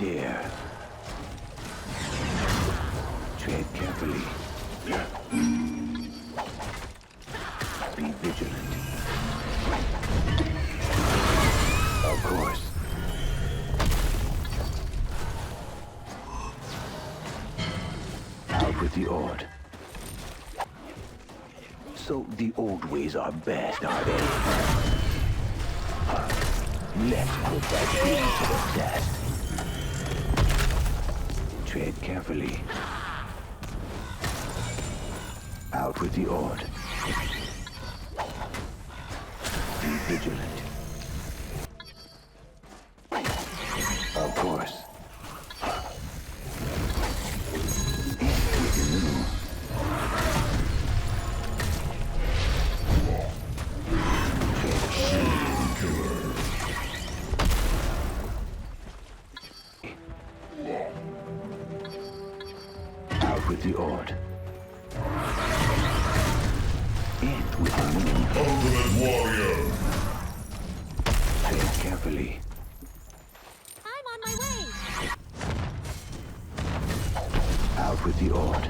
dare. Tread carefully. Be vigilant. Of course. Out with the odd. So the old ways are best, are they? Let's put that thing to the test. Tread carefully. Out with the odd. Be vigilant. Of course. Out with the odd. End with the moon. Ultimate warrior. Tread carefully. I'm on my way. Out with the odd.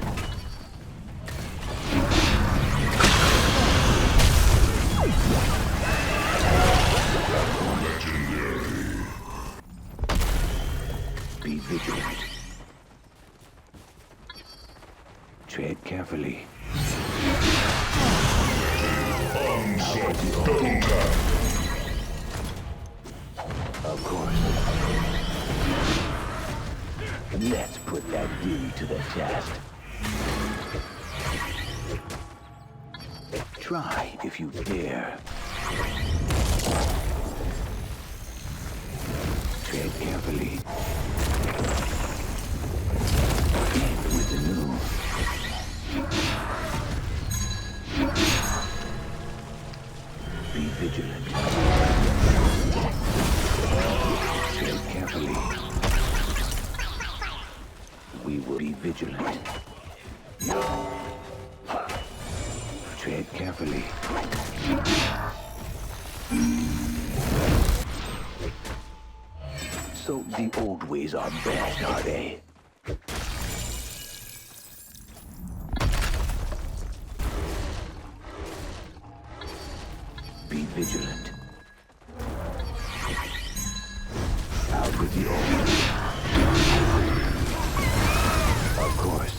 Legendary. Be vigilant. Tread carefully. Onslaught. Double tap. Of course. Let's put that D to the test. Try if you dare. Tread carefully. End with the new. Be vigilant. Tread carefully. We will be vigilant. Tread carefully. So the old ways are best, are they? Be vigilant. Out with the old. Of course.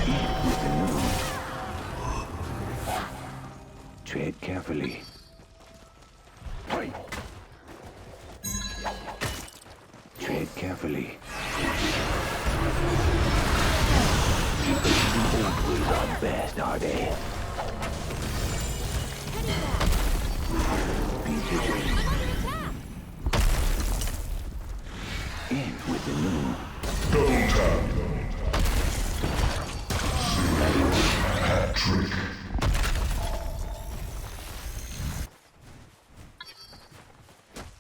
In with the new. Tread carefully. Tread carefully. The old ways are best, are they? Be vigilant. In with the new. Double tap. Hat trick.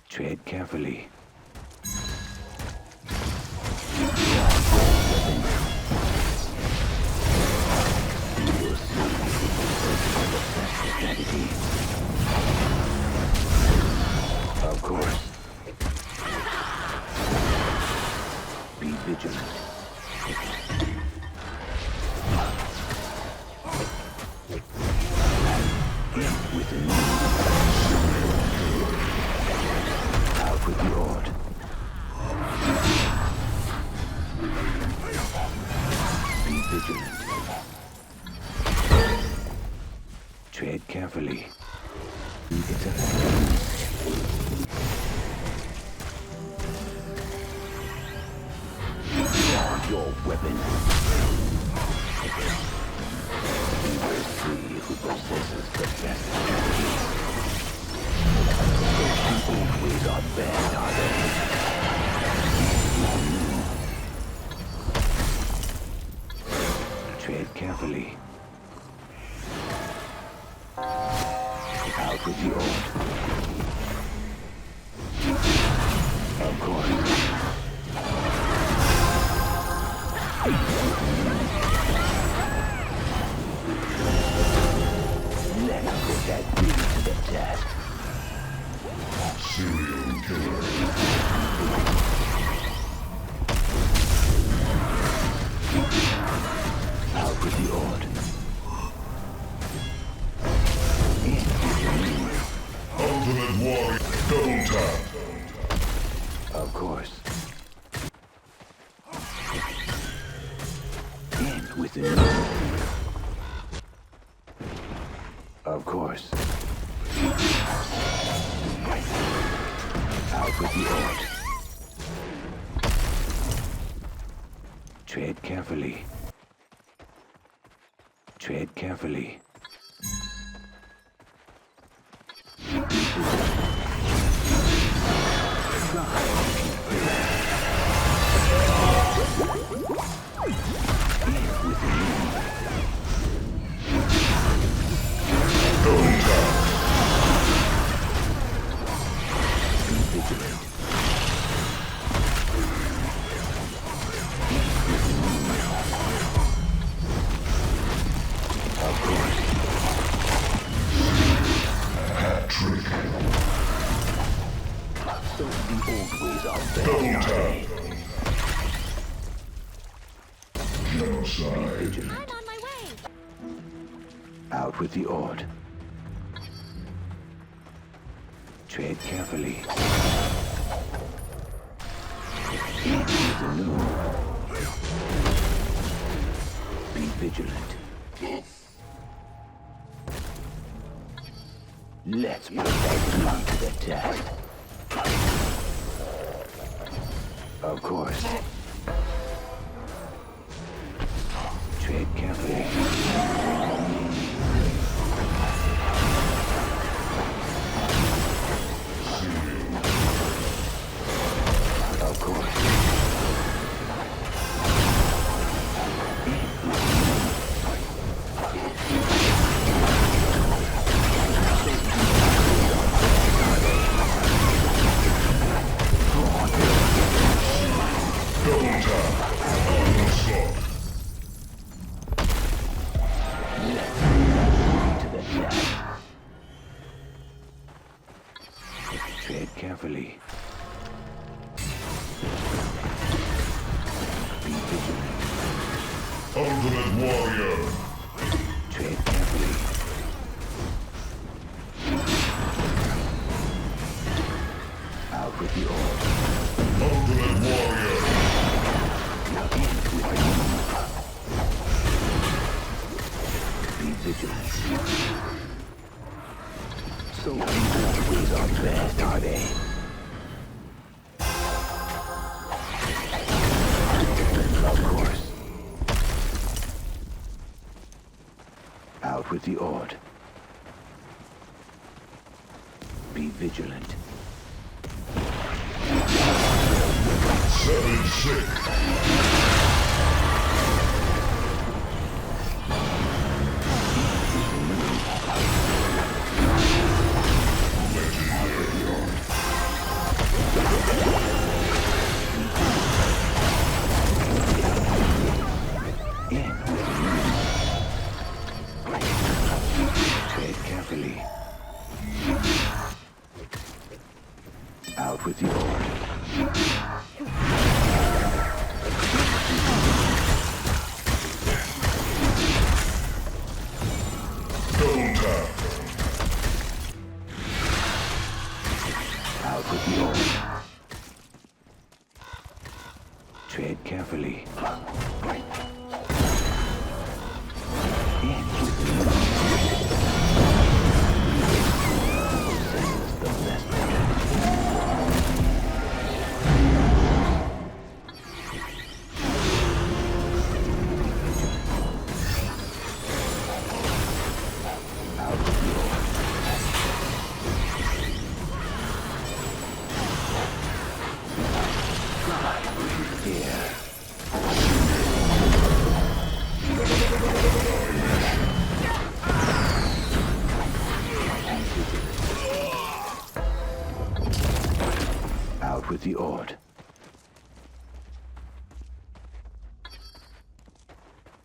Tread carefully. Strategy. Of course. Be vigilant. In with the new. Out with the odd. Be vigilant. Tread carefully. It's effective. Draw your weapon. We will see who possesses the best strategy. The old ways are best, are they? Tread carefully. Out with the old. Of course. Let's put that beat to the test. Serial killer. Out with the odd. Ultimate warrior. Double tap. Of course. In with the new. Of course. Out with the odd. Tread carefully. Tread carefully. Double tap. Genocide. I'm on my way. Out with the odd. Tread carefully. In with the new. Be vigilant. Let's put that blood to the test. Of course. Tread carefully. Of course. Double tap. Onslaught. To the left. Tread carefully. Be vigilant. Ultimate warrior. Tread carefully. Out with the orb. Ultimate warrior. Now in with the move. Be vigilant. So these always are best, are they? Of course. Out with the odd. Be vigilant. 7-6. In with the move. Tread carefully. Out with the odd. Double tap. Out with the odd. Tread carefully. In with the move. Possesses the best weapon. Out with the odd. Fly through the air. Out with the odd.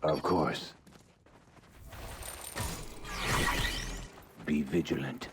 Of course. Be vigilant.